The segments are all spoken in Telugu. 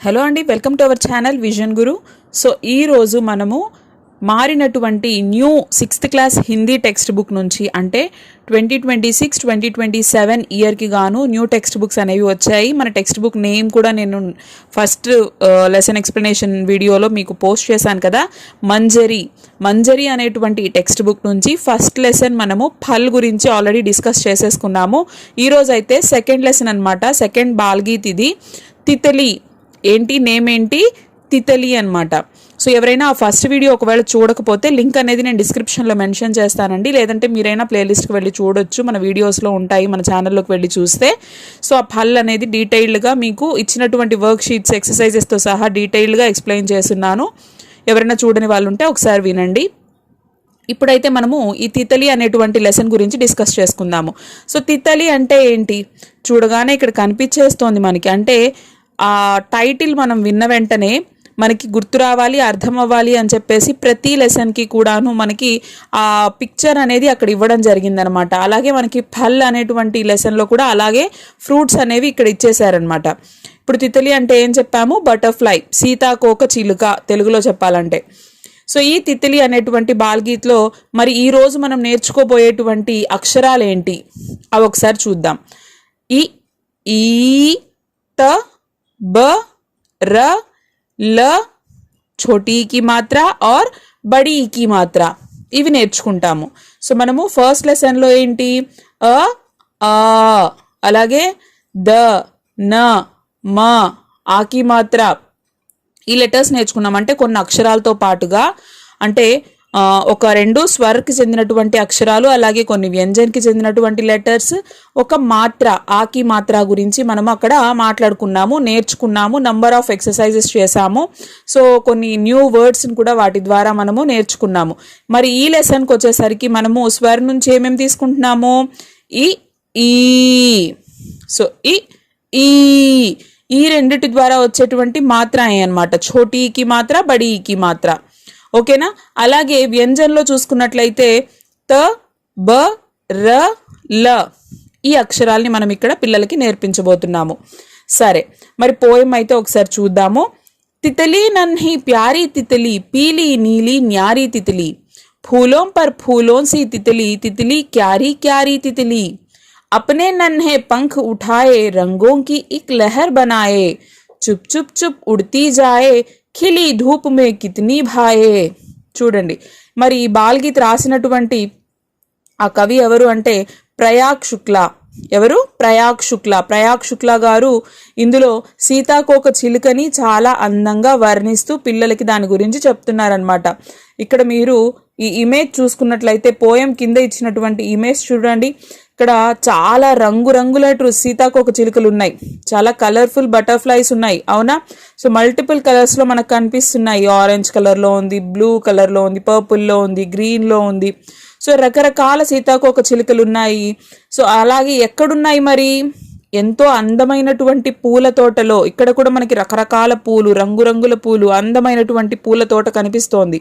హలో అండి, welcome to our channel vision Guru. So ఈరోజు మనము మారినటువంటి new 6th class Hindi text book నుంచి అంటే 2026-2027 ఇయర్కి గాను న్యూ టెక్స్ట్ బుక్స్ అనేవి వచ్చాయి. మన టెక్స్ట్ బుక్ నేమ్ కూడా నేను ఫస్ట్ లెసన్ ఎక్స్ప్లెనేషన్ వీడియోలో మీకు పోస్ట్ చేశాను కదా. మంజరి అనేటువంటి టెక్స్ట్ బుక్ నుంచి ఫస్ట్ లెసన్ మనము ఫల్ గురించి ఆల్రెడీ డిస్కస్ చేసేసుకున్నాము. ఈరోజు అయితే సెకండ్ లెసన్ అనమాట. సెకండ్ బాల్గీత్ ఇది. తితలి ఏంటి, నేమ్ ఏంటి, తితలి అనమాట. సో ఎవరైనా ఆ ఫస్ట్ వీడియో ఒకవేళ చూడకపోతే లింక్ అనేది నేను డిస్క్రిప్షన్లో మెన్షన్ చేస్తానండి, లేదంటే మీరైనా ప్లేలిస్ట్కి వెళ్ళి చూడొచ్చు, మన వీడియోస్లో ఉంటాయి, మన ఛానల్లోకి వెళ్ళి చూస్తే. సో ఆ ఫల్ అనేది డీటెయిల్డ్గా మీకు ఇచ్చినటువంటి వర్క్ షీట్స్ ఎక్సర్సైజెస్తో సహా డీటెయిల్డ్గా ఎక్స్ప్లెయిన్ చేస్తున్నాను. ఎవరైనా చూడని వాళ్ళు ఉంటే ఒకసారి వినండి. ఇప్పుడైతే మనము ఈ తితలి అనేటువంటి లెసన్ గురించి డిస్కస్ చేసుకుందాము. సో తితలి అంటే ఏంటి, చూడగానే ఇక్కడ కనిపించేస్తోంది మనకి. అంటే ఆ టైటిల్ మనం విన్న వెంటనే మనకి గుర్తు రావాలి, అర్థం అవ్వాలి అని చెప్పేసి ప్రతి లెసన్కి కూడాను మనకి ఆ పిక్చర్ అనేది అక్కడ ఇవ్వడం జరిగిందనమాట. అలాగే మనకి ఫల్ అనేటువంటి లెసన్లో కూడా అలాగే ఫ్రూట్స్ అనేవి ఇక్కడ ఇచ్చేసారనమాట. ఇప్పుడు తితలి అంటే ఏం చెప్పాము, బటర్ఫ్లై, సీతాకోక చిలుక తెలుగులో చెప్పాలంటే. సో ఈ తితలి అనేటువంటి బాల్గీత్లో మరి ఈరోజు మనం నేర్చుకోబోయేటువంటి అక్షరాలు ఏంటి అవి ఒకసారి చూద్దాం. ఈ త ब र ल छोटी की मात्रा और बड़ी की मात्रा ఇవి నేర్చుకుంటాము. సో మనము ఫస్ట్ లెసన్లో ఏంటి, ఆ అలాగే ద న మ ఆకి మాత్ర ఈ లెటర్స్ నేర్చుకున్నాం. అంటే కొన్ని అక్షరాలతో పాటుగా అంటే ఒక 2 స్వర్కి చెందినటువంటి అక్షరాలు, అలాగే కొన్ని వ్యంజన్కి చెందినటువంటి లెటర్స్, ఒక మాత్ర ఆకి మాత్ర గురించి మనం అక్కడ మాట్లాడుకున్నాము, నేర్చుకున్నాము, నంబర్ ఆఫ్ ఎక్సర్సైజెస్ చేసాము. సో కొన్ని న్యూ వర్డ్స్ని కూడా వాటి ద్వారా మనము నేర్చుకున్నాము. మరి ఈ లెసన్కి వచ్చేసరికి మనము స్వర్ నుంచి ఏమేమి తీసుకుంటున్నాము, ఈ సో ఈ రెండిటి ద్వారా వచ్చేటువంటి మాత్ర అన్నమాట. ఛోటీకి మాత్ర, బడీకి మాత్ర. ఓకేనా. అలాగే వ్యంజన్లో చూసుకున్నట్లయితే త బ ర ల ఈ అక్షరాల్ని మనం ఇక్కడ పిల్లలకి నేర్పించబోతున్నాము. సరే, మరి పోయం అయితే ఒకసారి చూద్దాము. తితలి నన్హి ప్యారీ తితలి, పీలి నీలి న్యారీ తితలి, फूलों पर फूलों सी तितली, तितली क्यारी क्यारी तितली, अपने नन्हे पंख उठाए रंगों की एक लहर बनाए, चुप चुप चुप उड़ती जाए ఖిలి ధూప్ మే కిత్నీ భాయే. చూడండి, మరి ఈ బాల్గీత్ రాసినటువంటి ఆ కవి ఎవరు అంటే ప్రయాగ్ శుక్లా. ఎవరు, ప్రయాగ్ శుక్లా గారు ఇందులో సీతాకోక చిలుకని చాలా అందంగా వర్ణిస్తూ పిల్లలకి దాని గురించి చెప్తున్నారనమాట. ఇక్కడ మీరు ఈ ఇమేజ్ చూసుకున్నట్లయితే పోయం కింద ఇచ్చినటువంటి ఇమేజ్ చూడండి. ఇక్కడ చాలా రంగురంగుల సీతాకోక చిలుకలు ఉన్నాయి, చాలా కలర్ఫుల్ బటర్ఫ్లైస్ ఉన్నాయి, అవునా. సో మల్టిపుల్ కలర్స్లో మనకు కనిపిస్తున్నాయి. ఆరెంజ్ కలర్లో ఉంది, బ్లూ కలర్లో ఉంది, పర్పుల్లో ఉంది, గ్రీన్లో ఉంది. సో రకరకాల సీతాకోక చిలుకలు ఉన్నాయి. సో అలాగే ఎక్కడున్నాయి మరి, ఎంతో అందమైనటువంటి పూల తోటలో. ఇక్కడ కూడా మనకి రకరకాల పూలు, రంగురంగుల పూలు, అందమైనటువంటి పూల తోట కనిపిస్తోంది.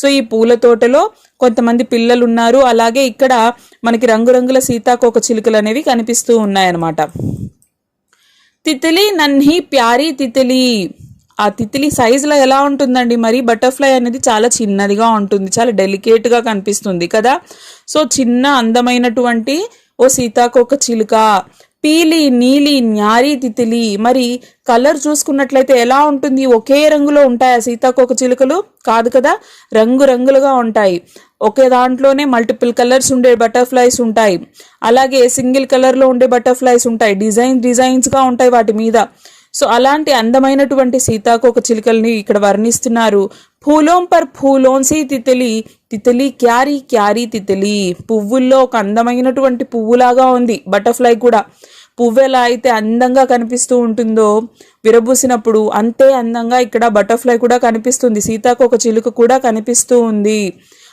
సో ఈ పూల తోటలో కొంతమంది పిల్లలు ఉన్నారు. అలాగే ఇక్కడ మనకి రంగురంగుల సీతాకోక చిలుకలు అనేవి కనిపిస్తూ ఉన్నాయన్నమాట. తితలి నన్హి ప్యారీ తితలి. ఆ తితలి సైజులో ఎలా ఉంటుందండి మరి, బటర్ఫ్లై అనేది చాలా చిన్నదిగా ఉంటుంది, చాలా డెలికేట్గా కనిపిస్తుంది కదా. సో చిన్న అందమైనటువంటి ఓ సీతాకోక చిలుక. పీలి నీలి న్యారీ తితలి. మరి కలర్ చూసుకున్నట్లయితే ఎలా ఉంటుంది, ఒకే రంగులో ఉంటాయా సీతాకోక చిలుకలు? కాదు కదా, రంగురంగులుగా ఉంటాయి. ఒకే దాంట్లోనే మల్టిపుల్ కలర్స్ ఉండే బటర్ఫ్లైస్ ఉంటాయి, అలాగే సింగిల్ కలర్లో ఉండే బటర్ఫ్లైస్ ఉంటాయి, డిజైన్స్గా ఉంటాయి వాటి మీద. సో అలాంటి అందమైనటువంటి సీతాకోక చిలుకల్ని ఇక్కడ వర్ణిస్తున్నారు. ఫూలోం per ఫూలోన్సీ Titli, Titli carry carry Titli. పువ్వుల్లో ఒక అందమైనటువంటి పువ్వులాగా ఉంది బటర్ఫ్లై కూడా. పువ్వు ఎలా అయితే అందంగా కనిపిస్తూ ఉంటుందో విరబూసినప్పుడు, అంతే అందంగా ఇక్కడ బటర్ఫ్లై కూడా కనిపిస్తుంది, సీతాకోక చిలుక కూడా కనిపిస్తూ ఉంది.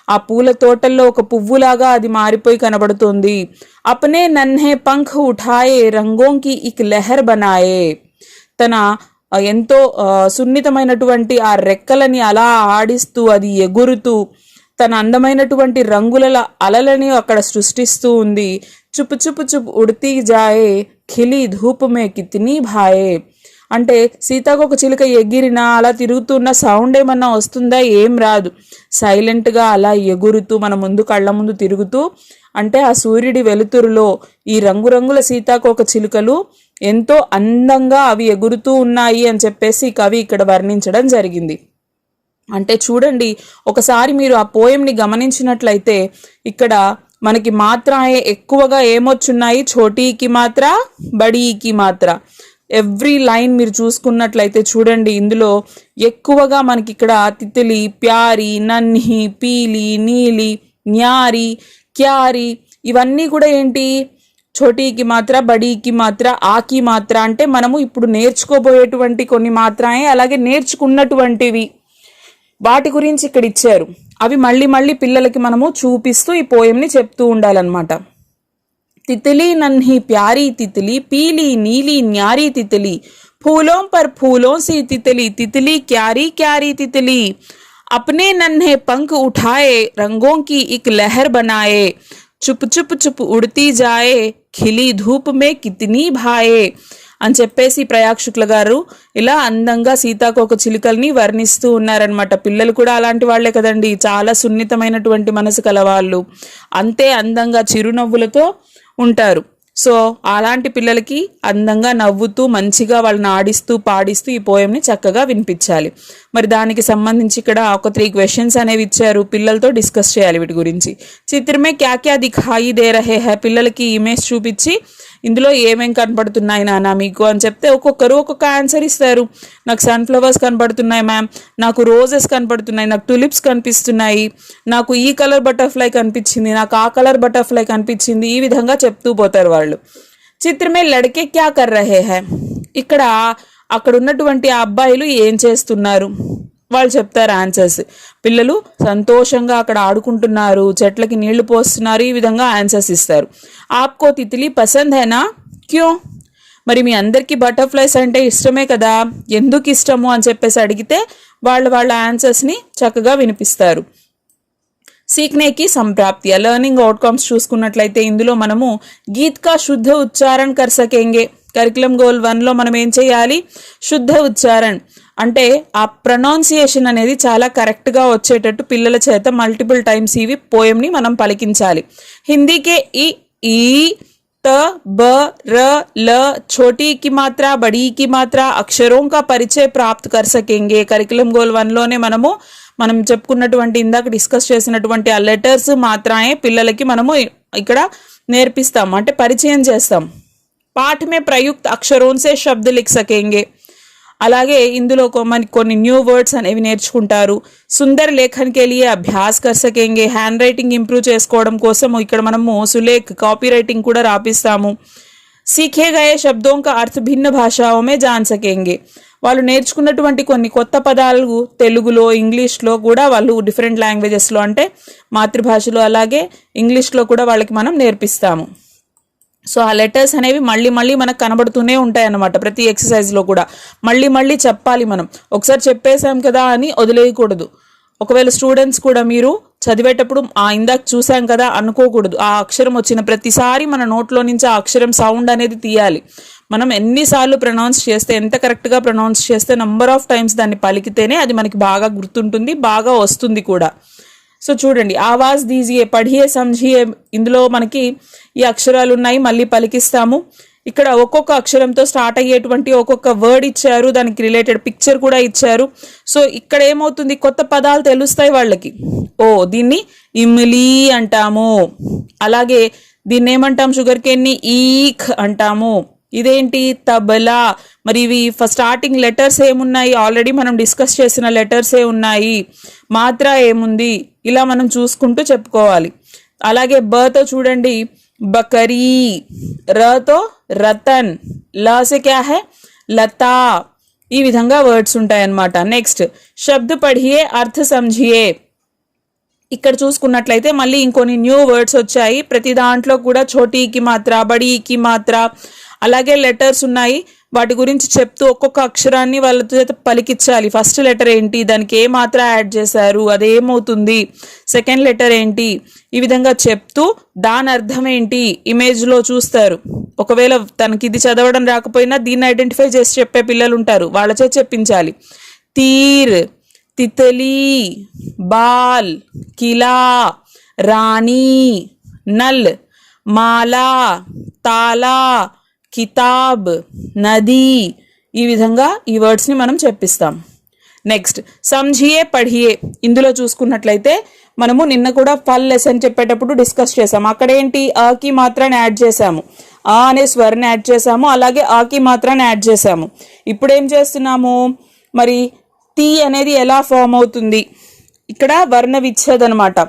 ఆ పూల తోటల్లో ఒక పువ్వులాగా అది మారిపోయి కనబడుతుంది. అపనే నన్హే పంఖ్ ఉఠాయే రంగోంకి ఇక్ లెహర్ బనాయే. తన ఎంతో సున్నితమైనటువంటి ఆ రెక్కలని అలా ఆడిస్తూ, అది ఎగురుతూ, తన అందమైనటువంటి రంగుల అలలని అక్కడ సృష్టిస్తూ ఉంది. చుప్ చుప్ చుప్ ఉడ్తీ జాయే ఖిలి ధూప్ మే కిత్నీ భాయే. అంటే సీతాకోక చిలుక ఎగిరినా అలా తిరుగుతున్న సౌండ్ ఏమన్నా వస్తుందా? ఏం రాదు. సైలెంట్గా అలా ఎగురుతూ మన ముందు కళ్ళ ముందు తిరుగుతూ, అంటే ఆ సూర్యుడి వెలుతురులో ఈ రంగురంగుల సీతాకోక చిలుకలు ఎంతో అందంగా అవి ఎగురుతూ ఉన్నాయి అని చెప్పేసి కవి ఇక్కడ వర్ణించడం జరిగింది. అంటే చూడండి, ఒకసారి మీరు ఆ పోయంని గమనించినట్లయితే ఇక్కడ మనకి మాత్రాయే ఎక్కువగా ఏమొచ్చున్నాయి? ఛోటీకి మాత్ర, బడీకి మాత్ర. ఎవ్రీ లైన్ మీరు చూసుకున్నట్లయితే చూడండి, ఇందులో ఎక్కువగా మనకి ఇక్కడ తితిలి, ప్యారి, నన్హి, పీలి, నీలి, న్యారి, క్యారి ఇవన్నీ కూడా ఏంటి? ఛోటీకి మాత్ర, బడీకి మాత్ర, ఆకి మాత్ర. అంటే మనము ఇప్పుడు నేర్చుకోబోయేటువంటి కొన్ని మాత్రాయే, అలాగే నేర్చుకున్నటువంటివి వాటి గురించి ఇక్కడ ఇచ్చారు. అవి మళ్ళీ మళ్ళీ పిల్లలకి మనము చూపిస్తూ ఈ పోయంని చెప్తూ ఉండాలన్నమాట. तितली नन्ही प्यारी तितली, पीली नीली न्यारी तितली, फूलों पर फूलों सी तितली, तितली क्यारी क्यारी तितली, अपने नन्हे पंख उठाए रंगों की एक लहर बनाए, चुप चुप चुप उड़ती जाए खिली धूप में कितनी भाए అని చెప్పేసి ప్రయాగ్ శుక్ల గారు ఇలా అందంగా సీతాకోక చిలుకల్ని వర్ణిస్తూ ఉన్నారనమాట. పిల్లలు కూడా అలాంటి వాళ్లే కదండి, చాలా సున్నితమైనటువంటి మనసు కలవాళ్ళు, అంతే అందంగా చిరునవ్వులతో ఉంటారు. సో అలాంటి పిల్లలకి అందంగా నవ్వుతూ మంచిగా వాళ్ళని ఆడిస్తూ పాడిస్తూ ఈ పోయంని చక్కగా వినిపించాలి. మరి దానికి సంబంధించి ఇక్కడ ఒక 3 క్వశ్చన్స్ అనేవి ఇచ్చారు, పిల్లలతో డిస్కస్ చేయాలి వీటి గురించి. చిత్రమే క్యా క్యా దిఖాయి దే రహే హై, పిల్లలకి ఇమేజ్ చూపించి ఇందులో ఏమేం కనపడుతున్నాయి నాన్న మీకు అని చెప్తే ఒక్కొక్కరు ఒక్కొక్క ఆన్సర్ ఇస్తారు. నాకు సన్ఫ్లవర్స్ కనపడుతున్నాయి మ్యామ్, నాకు రోజెస్ కనపడుతున్నాయి, నాకు టులిప్స్ కనిపిస్తున్నాయి, నాకు ఈ కలర్ బటర్ఫ్లై కనిపించింది, నాకు ఆ కలర్ బటర్ఫ్లై కనిపించింది, ఈ విధంగా చెప్తూ పోతారు వాళ్ళు. చిత్రమే లడకే క్యా కర్ రహే హై, ఇక్కడ అక్కడ ఉన్నటువంటి ఆ అబ్బాయిలు ఏం చేస్తున్నారు వాళ్ళు చెప్తారు ఆన్సర్స్. పిల్లలు సంతోషంగా అక్కడ ఆడుకుంటున్నారు, చెట్లకి నీళ్లు పోస్తున్నారు, ఈ విధంగా ఆన్సర్స్ ఇస్తారు. ఆప్కో తితిలి పసంద్ హైనా క్యూ, మరి మీ అందరికీ బటర్ఫ్లైస్ అంటే ఇష్టమే కదా, ఎందుకు ఇష్టము అని చెప్పేసి అడిగితే వాళ్ళ ఆన్సర్స్ని చక్కగా వినిపిస్తారు. సీక్నేకి సంప్రాప్తి, లెర్నింగ్ అవుట్కమ్స్ చూసుకున్నట్లయితే ఇందులో మనము గీత్ కా శుద్ధ ఉచ్చారణ కర్ సకేంగే. కరికులం గోల్ 1లో మనం ఏం చేయాలి? శుద్ధ ఉచ్చారణ అంటే ఆ ప్రొనౌన్సియేషన్ అనేది చాలా కరెక్ట్గా వచ్చేటట్టు పిల్లల చేత మల్టిపుల్ టైమ్స్ ఇవి పోయంని మనం పలికించాలి. హిందీకే ఈ त ब र ल छोटी की मात्रा बड़ी की मात्रा अक्षरों का परिचय प्राप्त कर सकेंगे. करिकुलम गोल 1లోనే మనం చెప్పుకున్నటువంటి ఇందాక డిస్కస్ చేసినటువంటి ఆ లెటర్స్ మాత్రమే పిల్లలకి మనము ఇక్కడ నేర్పిస్తాం, అంటే పరిచయం చేస్తాం. పాఠ మే ప్రయుక్త అక్షరోं से शब्द लिख सकेंगे. అలాగే ఇందులో కొన్ని న్యూ వర్డ్స్ అనేవి నేర్చుకుంటారు. సుందర్ లేఖన్ కే లియే అభ్యాస్ కర్ సకేంగే. హ్యాండ్ రైటింగ్ ఇంప్రూవ్ చేసుకోవడం కోసం ఇక్కడ మనము సులేఖ్ కాపీ రైటింగ్ కూడా రాపిస్తాము. సీఖే గయే శబ్దోं का अर्थ भिन्न भाषाओं में जान सकेंगे. వాళ్ళు నేర్చుకున్నటువంటి కొన్ని కొత్త పదాలు తెలుగులో, ఇంగ్లీష్లో కూడా వాళ్ళు డిఫరెంట్ లాంగ్వేజెస్లో అంటే మాతృభాషలో అలాగే ఇంగ్లీష్లో కూడా వాళ్ళకి మనం నేర్పిస్తాము. సో ఆ లెటర్స్ అనేవి మళ్ళీ మళ్ళీ మనకు కనబడుతూనే ఉంటాయి అన్నమాట. ప్రతి ఎక్సర్సైజ్లో కూడా మళ్ళీ మళ్ళీ చెప్పాలి. మనం ఒకసారి చెప్పేశాం కదా అని వదిలేయకూడదు. ఒకవేళ స్టూడెంట్స్ కూడా మీరు చదివేటప్పుడు ఇందాక చూసాం కదా అనుకోకూడదు. ఆ అక్షరం వచ్చిన ప్రతిసారి మన నోట్లో నుంచి ఆ అక్షరం సౌండ్ అనేది తీయాలి. మనం ఎన్నిసార్లు ప్రొనౌన్స్ చేస్తే, ఎంత కరెక్ట్గా ప్రొనౌన్స్ చేస్తే నంబర్ ఆఫ్ టైమ్స్ దాన్ని పలికితేనే అది మనకి బాగా గుర్తుంటుంది, బాగా వస్తుంది కూడా. సో చూడండి, ఆవాజ్ దీజియే, పఢియే, సమझिए, ఇందులో మనకి ఈ అక్షరాలు ఉన్నాయి, మళ్ళీ పలికిస్తాము. ఇక్కడ ఒక్కొక్క అక్షరంతో స్టార్ట్ అయ్యేటువంటి ఒక్కొక్క వర్డ్ ఇచ్చారు, దానికి రిలేటెడ్ పిక్చర్ కూడా ఇచ్చారు. సో ఇక్కడ ఏమవుతుంది, కొత్త పదాలు తెలుస్తాయి వాళ్ళకి. దీన్ని ఇమ్లీ అంటాము, అలాగే దీన్ని ఏమంటాం, షుగర్ కేన్ని ఈక్ అంటాము. ఇదేంటి, తబలా. మరి ఇవి స్టార్టింగ్ లెటర్స్ ఏమున్నాయి, ఆల్రెడీ మనం డిస్కస్ చేసిన లెటర్సే ఉన్నాయి. మాత్ర ఏముంది, ఇలా మనం చూసుకుంటూ చెప్పుకోవాలి. అలాగే బతో చూడండి, బకరీ, రతో రతన్, లసే క్యా హై, లతా. ఈ విధంగా వర్డ్స్ ఉంటాయి అన్నమాట. నెక్స్ట్ శబ్ద పఢియే, అర్థ సమझिए. ఇక్కడ చూసుకున్నట్లయితే మళ్ళీ ఇంకొన్ని న్యూ వర్డ్స్ వచ్చాయి. ప్రతి దాంట్లో కూడా ఛోటీకి మాత్ర, బడీకి మాత్ర, అలాగే లెటర్స్ ఉన్నాయి. వాటి గురించి చెప్తూ ఒక్కొక్క అక్షరాన్ని వాళ్ళ చేత పలికించాలి. ఫస్ట్ లెటర్ ఏంటి, దానికి ఏ మాత్ర యాడ్ చేశారు, అదేమవుతుంది, సెకండ్ లెటర్ ఏంటి, ఈ విధంగా చెప్తూ దాని అర్థం ఏంటి ఇమేజ్లో చూస్తారు. ఒకవేళ తనకి ఇది చదవడం రాకపోయినా దీన్ని ఐడెంటిఫై చేసి చెప్పే పిల్లలు ఉంటారు, వాళ్ళ చేత చెప్పించాలి. తీర్, తితలి, బాల్, కిలా, రాణి, నల్, మాలా, తాలా, కితాబ్, నది, ఈ విధంగా ఈ వర్డ్స్ని మనం చెప్పిస్తాం. నెక్స్ట్ సంఝియే పఢియే. ఇందులో చూసుకున్నట్లయితే మనము నిన్న కూడా ఫల్ లెసన్ చెప్పేటప్పుడు డిస్కస్ చేసాము. అక్కడేంటి ఆకి మాత్రాన్ని యాడ్ చేసాము, ఆ అనే స్వరాన్ని యాడ్ చేసాము, అలాగే ఆకి మాత్రాన్ని యాడ్ చేసాము. ఇప్పుడు ఏం చేస్తున్నాము, మరి తి అనేది ఎలా ఫామ్ అవుతుంది, ఇక్కడ వర్ణ విచ్ఛేదం అనమాట.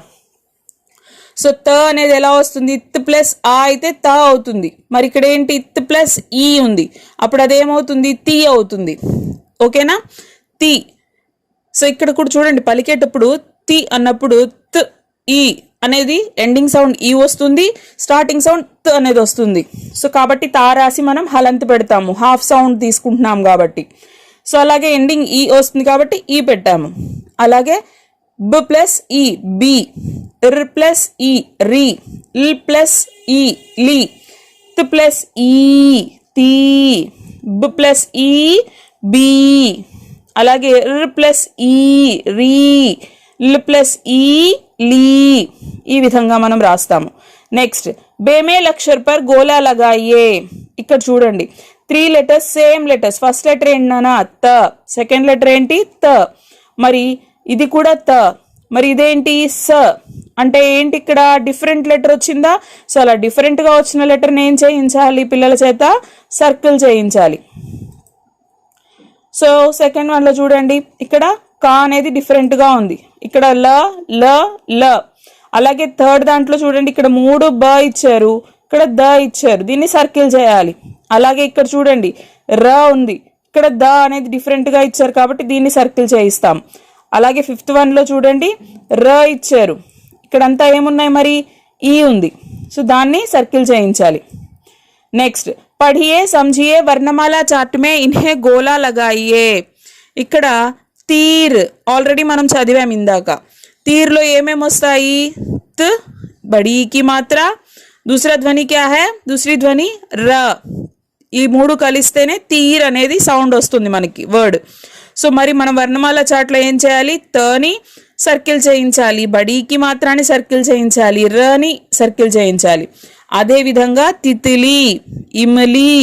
సో త అనేది ఎలా వస్తుంది, ఇత్ ప్లస్ ఆ అయితే త అవుతుంది. మరి ఇక్కడ ఏంటి, ఇత్ ప్లస్ ఈ ఉంది, అప్పుడు అదేమవుతుంది, తి అవుతుంది. ఓకేనా, తి. సో ఇక్కడ కూడా చూడండి, పలికేటప్పుడు తి అన్నప్పుడు త్ ఈ అనేది ఎండింగ్ సౌండ్ ఈ వస్తుంది, స్టార్టింగ్ సౌండ్ త్ అనేది వస్తుంది. సో కాబట్టి తా రాసి మనం హలంత్ పెడతాము, హాఫ్ సౌండ్ తీసుకుంటున్నాం కాబట్టి. సో అలాగే ఎండింగ్ ఈ వస్తుంది కాబట్టి ఈ పెట్టాము. అలాగే బ ప్లస్ ఈ బి, ర్ ప్లస్ ఈ రి, ల్ ప్లస్ ఈ లి, త్ ప్లస్ ఈ తి, బ ప్లస్ ఈ బి, అలాగే ర్ ప్లస్ ఈ రి, ల్ ప్లస్ ఈ లి, ఈ విధంగా మనం రాస్తాము. నెక్స్ట్ బేమేల్ అక్షర్ పర్ గోలా లగాయే. ఇక్కడ చూడండి 3 letters, same letters. First letter ఏంటన్నా త, సెకండ్ లెటర్ ఏంటి త, మరి ఇది కూడా త, మరి ఇదేంటి స. అంటే ఏంటి, ఇక్కడ డిఫరెంట్ లెటర్ వచ్చిందా. సో అలా డిఫరెంట్గా వచ్చిన లెటర్ని ఏం చేయించాలి, పిల్లల చేత సర్కిల్ చేయించాలి. సో సెకండ్ వన్లో చూడండి, ఇక్కడ కా అనేది డిఫరెంట్గా ఉంది, ఇక్కడ ల ల ల. అలాగే థర్డ్ దాంట్లో చూడండి, ఇక్కడ 3 బ ఇచ్చారు, ఇక్కడ ద ఇచ్చారు, దీన్ని సర్కిల్ చేయాలి. అలాగే ఇక్కడ చూడండి ర ఉంది, ఇక్కడ ద అనేది డిఫరెంట్గా ఇచ్చారు కాబట్టి దీన్ని సర్కిల్ చేయిస్తాం. అలాగే ఫిఫ్త్ వన్లో చూడండి ర ఇచ్చారు, ఇక్కడంతా ఏమున్నాయి, మరి ఈ ఉంది, సో దాన్ని సర్కిల్ చేయించాలి. నెక్స్ట్ పఢియే సంఝియే వర్ణమాల చార్ట్ మే ఇన్హే గోలా లగాయియే. ఇక్కడ తీర్ ఆల్రెడీ మనం చదివాం ఇందాక. తీర్లో ఏమేమి వస్తాయి, త్, బడీకి మాత్ర, దూసరా ధ్వని క్యా హై, దూసరి ధ్వని ర. ఈ 3 కలిస్తేనే తీర్ అనేది సౌండ్ వస్తుంది మనకి వర్డ్. సో మరి మనం వర్ణమాల చాట్లో ఏం చేయాలి, తని సర్కిల్ చేయించాలి, బడీకి మాత్రాన్ని సర్కిల్ చేయించాలి, రని సర్కిల్ చేయించాలి. అదేవిధంగా తితిలి, ఇమలి,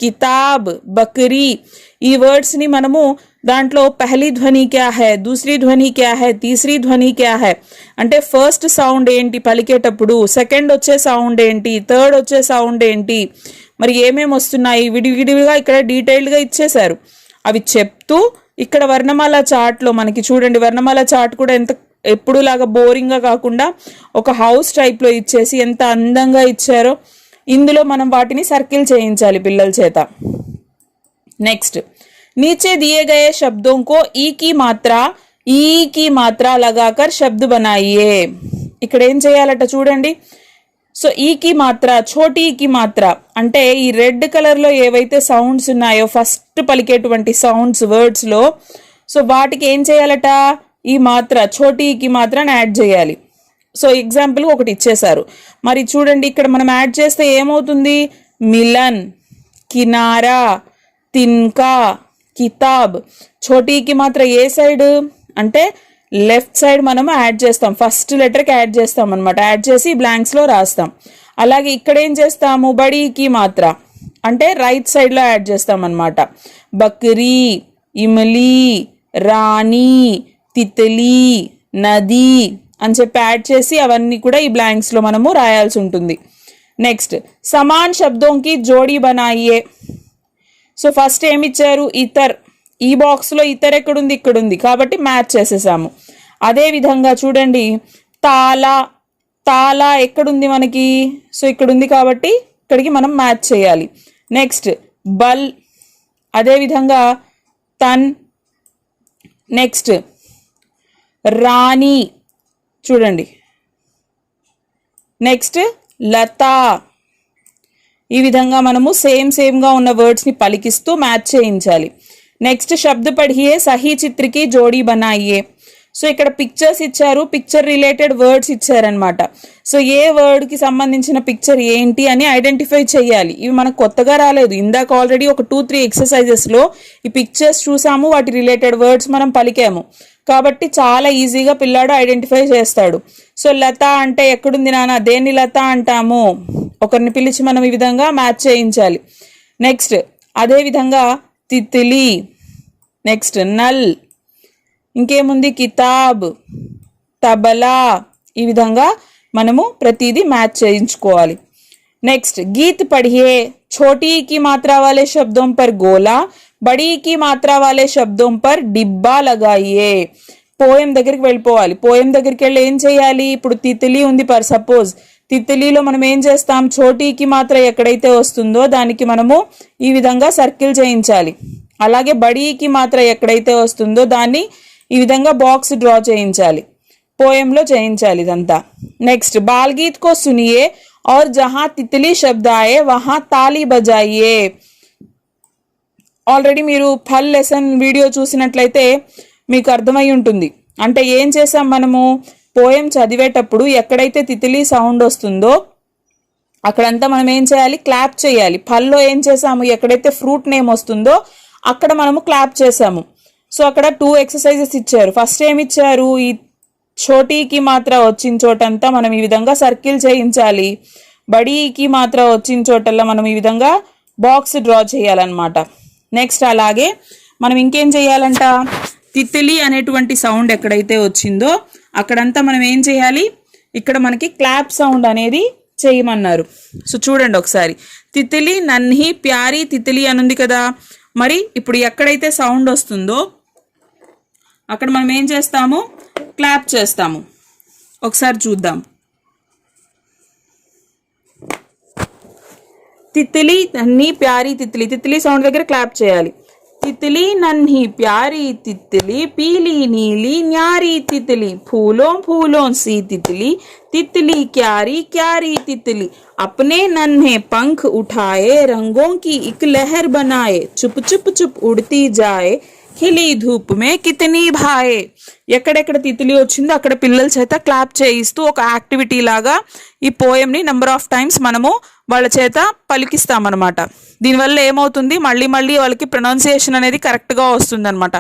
కితాబ్, బకరీ, ఈ వర్డ్స్ని మనము దాంట్లో పహలీ ధ్వని క్యా హై, దూసరీ ధ్వని క్యా హై, తీసరీ ధ్వని క్యా హై, అంటే ఫస్ట్ సౌండ్ ఏంటి పలికేటప్పుడు, సెకండ్ వచ్చే సౌండ్ ఏంటి, థర్డ్ వచ్చే సౌండ్ ఏంటి, మరి ఏమేమి వస్తున్నాయి విడివిడిగా ఇక్కడ డీటెయిల్డ్గా ఇచ్చేశారు. అవి చెప్తూ ఇక్కడ వర్ణమాల చార్ట్లో మనకి చూడండి, వర్ణమాల చార్ట్ కూడా ఎంత ఎప్పుడు లాగా బోరింగ్గా కాకుండా ఒక హౌస్ టైప్లో ఇచ్చేసి ఎంత అందంగా ఇచ్చారో, ఇందులో మనం వాటిని సర్కిల్ చేయించాలి పిల్లల చేత. నెక్స్ట్ नीचे दिए गए शब्दों को ఈ की मात्रा लगाकर शब्द बनाइए. ఇక్కడ ఏం చేయాలట చూడండి. సో ఈకి మాత్ర, ఛోటీ ఈకి మాత్ర అంటే ఈ రెడ్ కలర్లో ఏవైతే సౌండ్స్ ఉన్నాయో ఫస్ట్ పలికేటువంటి సౌండ్స్ వర్డ్స్లో, సో వాటికి ఏం చేయాలట, ఈ మాత్ర ఛోటీ ఈకి మాత్రని యాడ్ చేయాలి. సో ఎగ్జాంపుల్ ఒకటి ఇచ్చేశారు, మరి చూడండి ఇక్కడ మనం యాడ్ చేస్తే ఏమవుతుంది, మిలన్, కినారా, తిన్కా, కితాబ్. ఛోటీకి మాత్ర ఏ సైడ్ అంటే లెఫ్ట్ సైడ్ మనము యాడ్ చేస్తాం, ఫస్ట్ లెటర్కి యాడ్ చేస్తాం అనమాట, యాడ్ చేసి బ్లాంక్స్లో రాస్తాం. అలాగే ఇక్కడ ఏం చేస్తాము, బడీకి మాత్ర అంటే రైట్ సైడ్లో యాడ్ చేస్తాం అనమాట. బక్రీ, ఇమలి, రాణి, తితలి, నది అని చెప్పి యాడ్ చేసి అవన్నీ కూడా ఈ బ్లాంక్స్లో మనము రాయాల్సి ఉంటుంది. నెక్స్ట్ సమాన్ శబ్దోంకి జోడీ బనాయియే. సో ఫస్ట్ ఏమి ఇచ్చారు, ఇతర్, ఈ బాక్స్లో ఇతర్ ఎక్కడుంది, ఇక్కడ ఉంది కాబట్టి మ్యాచ్ చేసేసాము. అదేవిధంగా చూడండి తాలా, తాలా ఎక్కడుంది మనకి, సో ఇక్కడ ఉంది కాబట్టి ఇక్కడికి మనం మ్యాచ్ చేయాలి. నెక్స్ట్ బల్, అదేవిధంగా తన్. నెక్స్ట్ రాణి చూడండి. నెక్స్ట్ లతా, ఈ విధంగా మనము సేమ్గా ఉన్న వర్డ్స్ని పలికిస్తూ మ్యాచ్ చేయించాలి. నెక్స్ట్ శబ్ద పढ़िए సహీ చిత్రకి జోడీ బనాయియే. సో ఇక్కడ పిక్చర్స్ ఇచ్చారు, పిక్చర్ రిలేటెడ్ వర్డ్స్ ఇచ్చారనమాట. సో ఏ వర్డ్కి సంబంధించిన పిక్చర్ ఏంటి అని ఐడెంటిఫై చేయాలి. ఇవి మనకు కొత్తగా రాలేదు, ఇందాక ఆల్రెడీ ఒక 2-3 ఎక్సర్సైజెస్లో ఈ పిక్చర్స్ చూసాము, వాటి రిలేటెడ్ వర్డ్స్ మనం పలికాము. కాబట్టి చాలా ఈజీగా పిల్లాడు ఐడెంటిఫై చేస్తాడు. సో లత అంటే ఎక్కడుంది నాన్న, దేన్ని లత అంటాము, ఒకరిని పిలిచి మనం ఈ విధంగా మ్యాచ్ చేయించాలి. నెక్స్ట్ అదే విధంగా తిత్లీ, నెక్స్ట్ నల్, ఇంకేముంది కితాబ్, తబలా, ఈ విధంగా మనము ప్రతిదీ మ్యాచ్ చేయించుకోవాలి. నెక్స్ట్ గీత్ పढ़िए छोटी की मात्रा वाले शब्दों पर गोला, बड़ी की मात्रा वाले शब्दों पर डिब्बा लगाइए. పోయం దగ్గరికి వెళ్ళిపోవాలి. పోయం దగ్గరికి వెళ్ళి ఏం చేయాలి, ఇప్పుడు తిత్లీ ఉంది పర్ సపోజ్, తిత్లీలో మనం ఏం చేస్తాం, చోటీకి మాత్ర ఎక్కడైతే వస్తుందో దానికి మనము ఈ విధంగా సర్కిల్ చేయించాలి. అలాగే బడీకి మాత్ర ఎక్కడైతే వస్తుందో దాన్ని ఈ విధంగా బాక్స్ డ్రా చేయించాలి, పోయంలో చేయించాలి ఇదంతా. నెక్స్ట్ బాల్గీత్ కో సునియే और जहां तितली शब्द आए वहां ताली बजाइए. ఆల్రెడీ మీరు ఫల్ లెసన్ వీడియో చూసినట్లయితే మీకు అర్థమై ఉంటుంది. అంటే ఏం చేసాం మనము, పోయం చదివేటప్పుడు ఎక్కడైతే తితిలి సౌండ్ వస్తుందో అక్కడంతా మనం ఏం చేయాలి, క్లాప్ చేయాలి. ఫల్లో ఏం చేసాము, ఎక్కడైతే ఫ్రూట్ నేమ్ వస్తుందో అక్కడ మనము క్లాప్ చేసాము. సో అక్కడ 2 ఎక్సర్సైజెస్ ఇచ్చారు. ఫస్ట్ ఏమి ఇచ్చారు, ఈ చోటీకి మాత్ర వచ్చిన చోటంతా మనం ఈ విధంగా సర్కిల్ చేయించాలి, బడీకి మాత్ర వచ్చిన చోటల్లో మనం ఈ విధంగా బాక్స్ డ్రా చేయాలన్నమాట. నెక్స్ట్ అలాగే మనం ఇంకేం చేయాలంట, తిత్లీ అనేటువంటి సౌండ్ ఎక్కడైతే వచ్చిందో అక్కడంతా మనం ఏం చేయాలి, ఇక్కడ మనకి క్లాప్ సౌండ్ అనేది చేయమన్నారు. సో చూడండి ఒకసారి, తిత్లీ నన్హి ప్యారీ తిత్లీ అని ఉంది కదా, మరి ఇప్పుడు ఎక్కడైతే సౌండ్ వస్తుందో అక్కడ మనం ఏం చేస్తాము, క్లాప్ చేస్తాము. ఒకసారి చూద్దాం. తిత్లీ నన్హి ప్యారీ తిత్లీ, తిత్లీ సౌండ్ దగ్గర క్లాప్ చేయాలి. తిత్లీ నన్హి ప్యారీ తిత్లీ, పీली नीली न्यारी तितली, फूलों फूलों सी तितली, तितली क्यारी क्यारी तितली, अपने नन्हे पंख उठाए रंगों की एक लहर बनाए, चुप चुप चुप उड़ती जाए ఖిలీ ధూప్ మే కితనీ భాయే. ఎక్కడెక్కడ తిత్లీ వచ్చిందో అక్కడ పిల్లల చేత క్లాప్ చేయిస్తూ ఒక యాక్టివిటీ లాగా ఈ పోయంని నెంబర్ ఆఫ్ టైమ్స్ మనము వాళ్ళ చేత పలికిస్తామన్నమాట. దీనివల్ల ఏమవుతుంది, మళ్ళీ మళ్ళీ వాళ్ళకి ప్రొనౌన్సియేషన్ అనేది కరెక్ట్గా వస్తుంది అనమాట.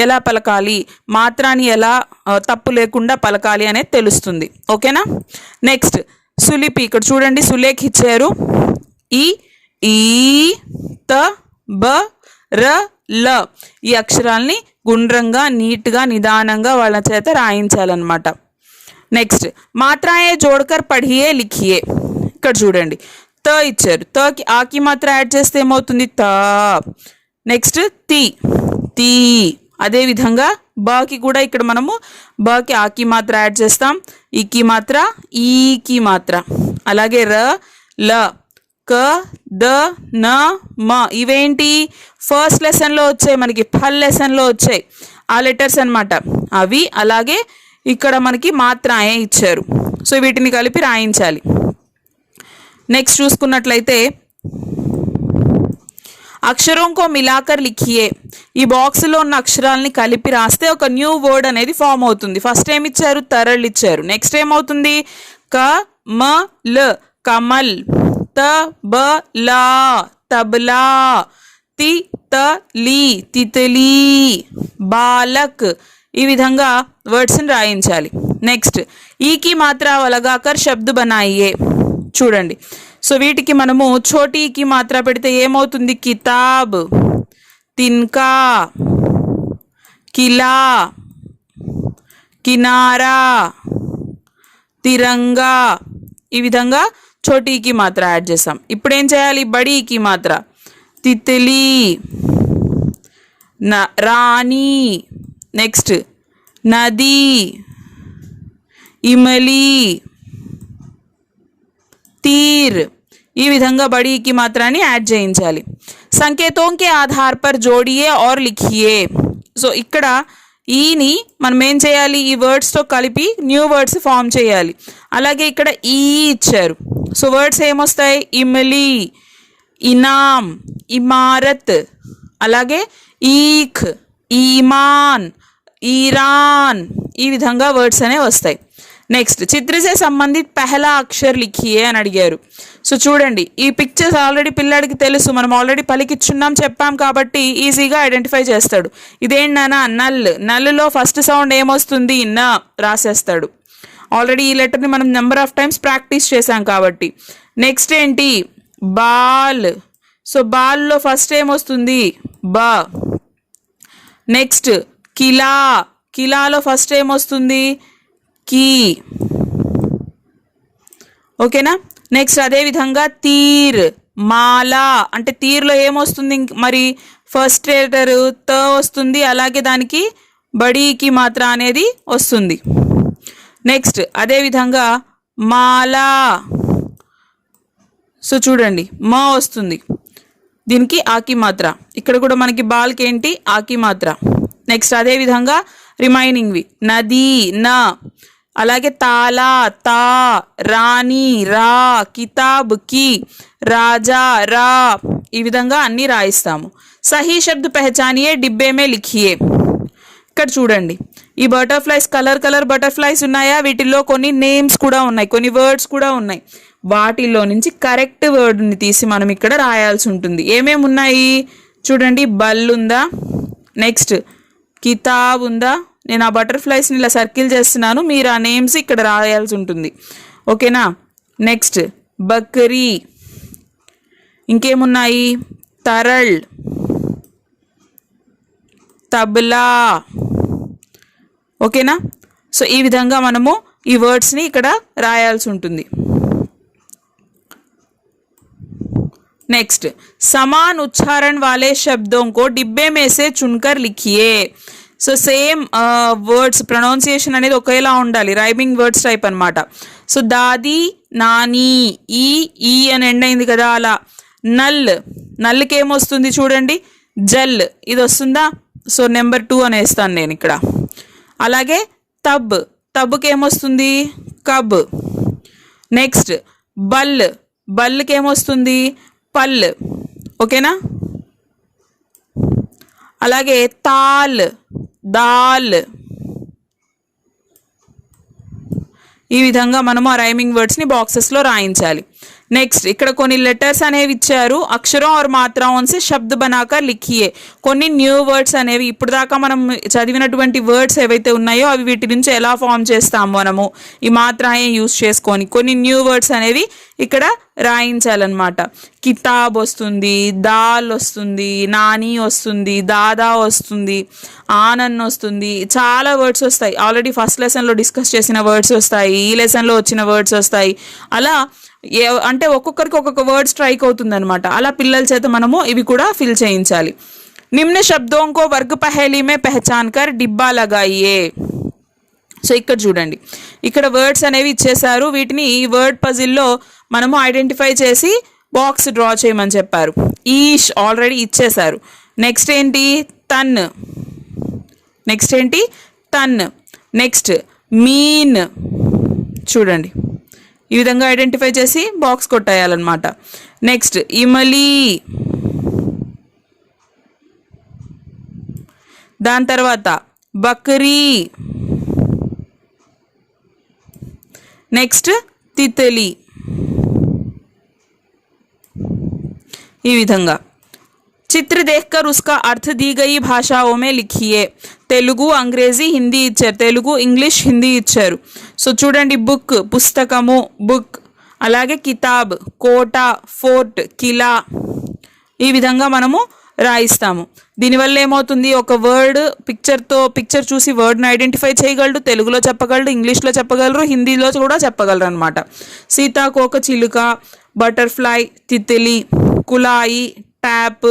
ఎలా పలకాలి, మాత్రాన్ని ఎలా తప్పు లేకుండా పలకాలి అనేది తెలుస్తుంది. ఓకేనా. నెక్స్ట్ సులిపి, ఇక్కడ చూడండి సులేఖ ఇచ్చారు. ఈ ఈ త బ ర ల, ఈ అక్షరాల్ని గుండ్రంగా నీట్గా నిదానంగా వాళ్ళ చేత రాయించాలన్నమాట. నెక్స్ట్ మాత్రాయే జోడ్కర్ పढ़िए లిఖియే. ఇక్కడ చూడండి త ఇచ్చారు, తకి ఆకి మాత్ర యాడ్ చేస్తే ఏమవుతుంది, త. నెక్స్ట్ తి తీ, అదేవిధంగా బాకి కూడా ఇక్కడ మనము బాకి ఆకి మాత్ర యాడ్ చేస్తాం, ఈకి మాత్ర ఈకి మాత్ర, అలాగే ర ల క ద న మ, ఇవేంటి ఫస్ట్ లెసన్లో వచ్చాయి, మనకి ఫల్ లెసన్లో వచ్చాయి ఆ లెటర్స్ అనమాట అవి. అలాగే ఇక్కడ మనకి మాత్రాయే ఇచ్చారు. సో వీటిని కలిపి రాయించాలి. నెక్స్ట్ చూసుకున్నట్లయితే అక్షరంకో మిలాకర్ లిఖియే, ఈ బాక్స్లో ఉన్న అక్షరాలని కలిపి రాస్తే ఒక న్యూ వర్డ్ అనేది ఫామ్ అవుతుంది. ఫస్ట్ ఏమి ఇచ్చారు, తరళ్ ఇచ్చారు. నెక్స్ట్ ఏమవుతుంది, క మ ల కమల్, త బ లా తబలా, తి త లీ తితలీ, బాలక్, ఈ విధంగా వర్డ్స్ని రాయించాలి. నెక్స్ట్ ఈకి మాత్ర లగాకర్ శబ్ద బనాయియే. చూడండి, సో వీటికి మనము చోటీకి మాత్ర పెడితే ఏమవుతుంది, కితాబ్, తిన్కా, కిలా, కినారా, తిరంగా, ఈ విధంగా చోటీకి మాత్ర యాడ్ చేసాం. ఇప్పుడు ఏం చేయాలి, బడీకి మాత్ర తిత్లీ, రాణి, నెక్స్ట్ నది, ఇమలి, తీర్, ఈ విధంగా బడీకి మాత్రాన్ని యాడ్ చేయించాలి. సంకేతోంకే ఆధార్ పర్ జోడియే और लिखिए. సో ఇక్కడ ఈని మనం ఏం చేయాలి, ఈ వర్డ్స్తో కలిపి న్యూ వర్డ్స్ ఫామ్ చేయాలి. అలాగే ఇక్కడ ఈ ఇచ్చారు. సో వర్డ్స్ ఏమొస్తాయి, ఇమలి, ఇనామ్, ఇమారత్, అలాగే ఈఖ్, ఈమాన్, ఈరాన్, ఈ విధంగా వర్డ్స్ అనేవి వస్తాయి. నెక్స్ట్ చిత్రసే సంబంధిత్ పెహలా అక్షర్ లిఖియే అని అడిగారు. సో చూడండి, ఈ పిక్చర్స్ ఆల్రెడీ పిల్లాడికి తెలుసు, మనం ఆల్రెడీ పలికిచ్చున్నాం చెప్పాం కాబట్టి ఈజీగా ఐడెంటిఫై చేస్తాడు. ఇదేంటి నాన్న, నల్, నల్లులో ఫస్ట్ సౌండ్ ఏమొస్తుంది, నా రాసేస్తాడు. ఆల్రెడీ ఈ లెటర్ని మనం నెంబర్ ఆఫ్ టైమ్స్ ప్రాక్టీస్ చేసాం కాబట్టి. నెక్స్ట్ ఏంటి, బాల్, సో బాల్లో ఫస్ట్ ఏమొస్తుంది, బా. నెక్స్ట్ కిలా, కిలాలో ఫస్ట్ ఏమొస్తుంది, కీ. ఓకేనా. నెక్స్ట్ అదేవిధంగా తీర్, మాలా, అంటే తీర్లో ఏమొస్తుంది మరి, ఫస్ట్ లెటర్ త వస్తుంది, అలాగే దానికి బడీకి మాత్ర అనేది వస్తుంది. నెక్స్ట్ అదేవిధంగా మాలా, సో చూడండి మా వస్తుంది, దీనికి ఆకి మాత్ర. ఇక్కడ కూడా మనకి బాల్కి ఏంటి, ఆకి మాత్ర. నెక్స్ట్ అదేవిధంగా రిమైనింగ్వి నది, నా, అలాగే తాలా, తా, రాణి, రా, కితాబ్, కి, రాజా, రా, ఈ విధంగా అన్నీ రాయిస్తాము. సహీ శబ్ద్ పెహచానియే డిబ్బే మే లిఖియే. ఇక్కడ చూడండి, ఈ బటర్ఫ్లైస్ కలర్ బటర్ఫ్లైస్ ఉన్నాయా, వీటిల్లో కొన్ని నేమ్స్ కూడా ఉన్నాయి, కొన్ని వర్డ్స్ కూడా ఉన్నాయి. వాటిల్లో నుంచి కరెక్ట్ వర్డ్ని తీసి మనం ఇక్కడ రాయాల్సి ఉంటుంది. ఏమేమి ఉన్నాయి చూడండి, బల్ ఉందా, నెక్స్ట్ కితాబ్ ఉందా, నేను ఆ బటర్ఫ్లైస్ని ఇలా సర్కిల్ చేస్తున్నాను, మీరు ఆ నేమ్స్ ఇక్కడ రాయాల్సి ఉంటుంది. ఓకేనా. నెక్స్ట్ బక్రీ, ఇంకేమున్నాయి, తరళ్, తబ్లా. ఓకేనా. సో ఈ విధంగా మనము ఈ వర్డ్స్ని ఇక్కడ రాయాల్సి ఉంటుంది. नेक्स्ट समान उच्चारण वाले शब्दों को डिब्बे में से चुनकर लिखिए. సో సేమ్ వర్డ్స్ ప్రొనౌన్సియేషన్ అనేది ఒకేలా ఉండాలి, రైమింగ్ వర్డ్స్ టైప్ అనమాట. సో దాది, నాని, ఈ అని ఎండ్ అయింది కదా, అలా. నల్, నల్కి ఏమొస్తుంది చూడండి, జల్, ఇది వస్తుందా, సో నెంబర్ 2 అనేస్తాను నేను ఇక్కడ. అలాగే తబ్, తబ్కి ఏమొస్తుంది, కబ్. నెక్స్ట్ బల్, బల్కి ఏమొస్తుంది, పల్. ఓకేనా. అలాగే తాల్, దాల్. ఈ విధంగా మనము ఆ రైమింగ్ వర్డ్స్ని బాక్సెస్లో రాయించాలి. నెక్స్ట్ ఇక్కడ కొన్ని లెటర్స్ అనేవి ఇచ్చారు, అక్షరం और मात्राओं से शब्द बनाकर लिखिए. కొన్ని న్యూ వర్డ్స్ అనేవి ఇప్పుడు దాకా మనం చదివినటువంటి వర్డ్స్ ఏవైతే ఉన్నాయో అవి వీటి నుంచి ఎలా ఫామ్ చేస్తాము మనము ఈ మాత్రాయే యూస్ చేసుకొని కొన్ని న్యూ వర్డ్స్ అనేవి ఇక్కడ రాయించాలన్నమాట. కితాబ్ వస్తుంది, దాల్ వస్తుంది, నాని వస్తుంది, దాదా వస్తుంది, ఆనంద్ వస్తుంది, చాలా వర్డ్స్ వస్తాయి. ఆల్రెడీ ఫస్ట్ లెసన్లో డిస్కస్ చేసిన వర్డ్స్ వస్తాయి, ఈ లెసన్లో వచ్చిన వర్డ్స్ వస్తాయి. అలా అంటే ఒక్కొక్కరికి ఒక్కొక్క వర్డ్ స్ట్రైక్ అవుతుంది అనమాట. అలా పిల్లల చేత మనము ఇవి కూడా ఫిల్ చేయించాలి. నిమ్న శబ్దోं को वर्ग पहेली में पहचान कर डिब्बा लगाइए. సో ఇక్కడ చూడండి, ఇక్కడ వర్డ్స్ అనేవి ఇచ్చేసారు, వీటిని ఈ వర్డ్ పజిల్లో మనము ఐడెంటిఫై చేసి బాక్స్ డ్రా చేయమని చెప్పారు. ఈష్ ఆల్రెడీ ఇచ్చేసారు. నెక్స్ట్ ఏంటి, తన్. నెక్స్ట్ ఏంటి, తన్. నెక్స్ట్ మీన్, చూడండి ఈ విధంగా ఐడెంటిఫై చేసి బాక్స్ కొట్టేయాలన్నమాట. నెక్స్ట్ ఇమలి, దాని తర్వాత బక్రీ, నెక్స్ట్ తితలి. ఈ విధంగా చిత్ర देखकर उसका अर्थ दी गई भाषाओं में लिखिए. తెలుగు, అంగ్రేజీ, హిందీ ఇచ్చారు, తెలుగు, ఇంగ్లీష్, హిందీ ఇచ్చారు. సో చూడండి, బుక్ పుస్తకము, బుక్. అలాగే కితాబ్, కోట, ఫోర్ట్, కిలా. ఈ విధంగా మనము రాయిస్తాము. దీనివల్ల ఏమవుతుంది, ఒక వర్డ్ పిక్చర్ చూసి వర్డ్ని ఐడెంటిఫై చేయగలడు, తెలుగులో చెప్పగలడు, ఇంగ్లీష్లో చెప్పగలరు, హిందీలో కూడా చెప్పగలరు అనమాట. సీతాకోక చిలుక, బటర్ఫ్లై, తితిలి, కులాయి, ట్యాప్,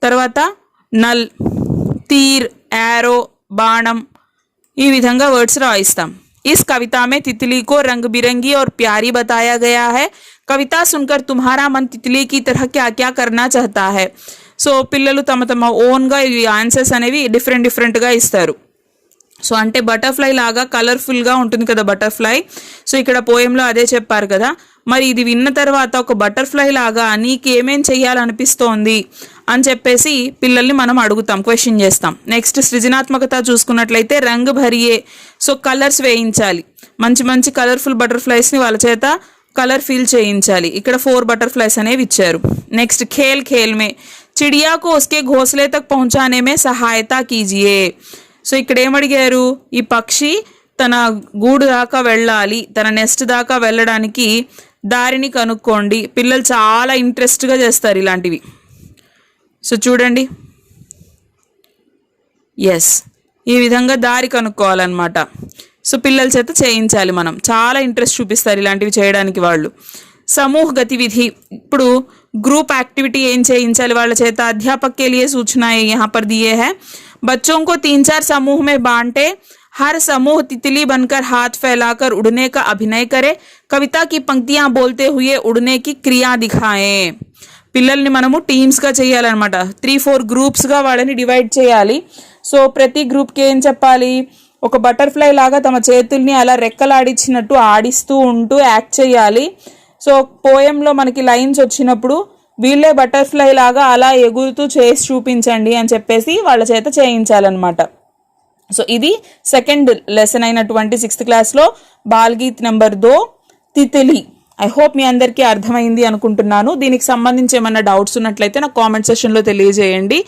తర్వాత నల్, తీర్, యారో, బాణం. ఈ విధంగా వర్డ్స్ రాయిస్తాం. इस कविता में तितली को रंग बिरंगी और प्यारी बताया गया है. कविता सुनकर तुम्हारा मन तितली की तरह क्या क्या करना चाहता है. సో పిల్లలు తమ ఓన్గా ఈ ఆన్సర్స్ అనేవి డిఫరెంట్గా ఇస్తారు. సో అంటే బటర్ఫ్లై లాగా కలర్ఫుల్గా ఉంటుంది కదా బటర్ఫ్లై. సో ఇక్కడ పోయంలో అదే చెప్పారు కదా. మరి ఇది విన్న తర్వాత ఒక బటర్ఫ్లై లాగా నీకేమేం చెయ్యాలనిపిస్తోంది అని చెప్పేసి పిల్లల్ని మనం అడుగుతాం, క్వశ్చన్ చేస్తాం. నెక్స్ట్ సృజనాత్మకత చూసుకున్నట్లయితే రంగు భరియే. సో కలర్స్ వేయించాలి, మంచి మంచి కలర్ఫుల్ బటర్ఫ్లైస్ని వాళ్ళ చేత కలర్ ఫీల్ చేయించాలి. ఇక్కడ 4 బటర్ఫ్లైస్ అనేవి ఇచ్చారు. నెక్స్ట్ ఖేల్ ఖేల్ మే చిడియా కో ఉస్కే ఘోసలే తక్ పహుంచానే మే సహాయత కీజియే. సో ఇక్కడ ఏమడిగారు, ఈ పక్షి తన గూడు దాకా వెళ్ళాలి, తన నెస్ట్ దాకా వెళ్ళడానికి దారిని కనుక్కోండి. పిల్లలు చాలా ఇంట్రెస్ట్గా చేస్తారు ఇలాంటివి. సో చూడండి, ఎస్, ఈ విధంగా దారి కనుక్కోవాలన్నమాట. సో పిల్లల చేత చేయించాలి మనం, చాలా ఇంట్రెస్ట్ చూపిస్తారు ఇలాంటివి చేయడానికి వాళ్ళు. సమూహ గతివిధి, ఇప్పుడు గ్రూప్ యాక్టివిటీ ఏం చేయించాలి వాళ్ళ చేత. అధ్యాపक के लिए सूचनाएं यहाँ पर दिए हैं. बच्चों को 3-4 समूह में बांटे. हर समूह तितली बनकर हाथ फैलाकर उड़ने का अभिनय करे. कविता की पंक्तियां बोलते हुए उड़ने की क्रिया दिखाएं. పిల్లల్ని మనము టీమ్స్గా చేయాలన్నమాట. 3-4 గ్రూప్స్గా వాళ్ళని డివైడ్ చేయాలి. సో ప్రతి గ్రూప్కి ఏం చెప్పాలి, ఒక బటర్ఫ్లై లాగా తమ చేతుల్ని అలా రెక్కలాడించినట్టు ఆడిస్తూ ఉంటూ యాక్ట్ చేయాలి. సో పోయంలో మనకి లైన్స్ వచ్చినప్పుడు వీళ్ళే బటర్ఫ్లై లాగా అలా ఎగురుతూ చేసి చూపించండి అని చెప్పేసి వాళ్ళ చేత చేయించాలన్నమాట. సో ఇది సెకండ్ లెసన్ అయినటువంటి 6th క్లాస్లో బాల్గీత్ నెంబర్ 2 తితిలి. ఐ హోప్ మీ అందరికీ అర్థమైంది అనుకుంటున్నాను. దీనికి సంబంధించి ఏమన్నా డౌట్స్ ఉన్నట్లయితే నాకు కామెంట్ సెషన్లో తెలియజేయండి.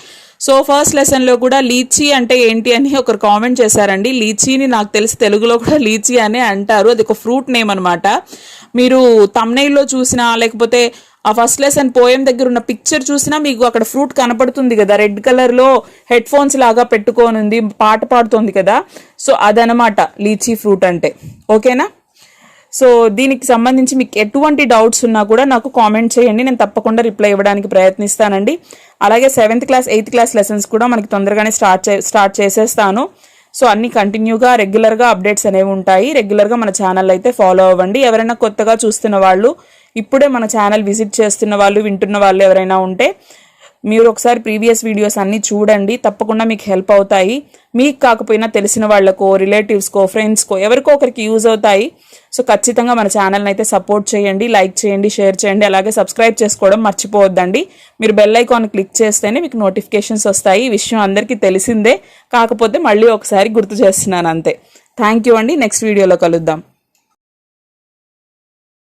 సో ఫస్ట్ లెసన్లో కూడా లీచీ అంటే ఏంటి అని ఒకరు కామెంట్ చేశారండి. లీచీని నాకు తెలిసి తెలుగులో కూడా లీచీ అనే అంటారు, అది ఒక ఫ్రూట్ నేమ్ అనమాట. మీరు తమ్నైల్లో చూసినా లేకపోతే ఆ ఫస్ట్ లెసన్ పోయం దగ్గర ఉన్న పిక్చర్ చూసినా మీకు అక్కడ ఫ్రూట్ కనపడుతుంది కదా, రెడ్ కలర్లో హెడ్ ఫోన్స్ లాగా పెట్టుకోనుంది, పాట పాడుతోంది కదా. సో అదనమాట లీచీ ఫ్రూట్ అంటే. ఓకేనా? సో దీనికి సంబంధించి మీకు ఎటువంటి డౌట్స్ ఉన్నా కూడా నాకు కామెంట్ చేయండి, నేను తప్పకుండా రిప్లై ఇవ్వడానికి ప్రయత్నిస్తానండి. అలాగే 7th class 8th class lessons కూడా మనకి తొందరగానే స్టార్ట్ చేసేస్తాను. సో అన్ని కంటిన్యూగా రెగ్యులర్గా అప్డేట్స్ అనేవి ఉంటాయి. రెగ్యులర్గా మన ఛానల్ అయితే ఫాలో అవ్వండి. ఎవరైనా కొత్తగా చూస్తున్న వాళ్ళు, ఇప్పుడే మన ఛానల్ విజిట్ చేస్తున్న వాళ్ళు, వింటున్న వాళ్ళు ఎవరైనా ఉంటే మీరు ఒకసారి ప్రీవియస్ వీడియోస్ అన్నీ చూడండి, తప్పకుండా మీకు హెల్ప్ అవుతాయి. మీకు కాకపోయినా తెలిసిన వాళ్ళకో, రిలేటివ్స్కో, ఫ్రెండ్స్కో, ఎవరికో ఒకరికి యూజ్ అవుతాయి. సో ఖచ్చితంగా మన ఛానల్ని అయితే సపోర్ట్ చేయండి, లైక్ చేయండి, షేర్ చేయండి, అలాగే సబ్స్క్రైబ్ చేసుకోవడం మర్చిపోవద్దండి. మీరు బెల్ ఐకాన్ క్లిక్ చేస్తేనే మీకు నోటిఫికేషన్స్ వస్తాయి. ఈ విషయం అందరికీ తెలిసిందే, కాకపోతే మళ్ళీ ఒకసారి గుర్తు చేస్తున్నాను అంతే. థ్యాంక్ యూ అండి. నెక్స్ట్ వీడియోలో కలుద్దాం.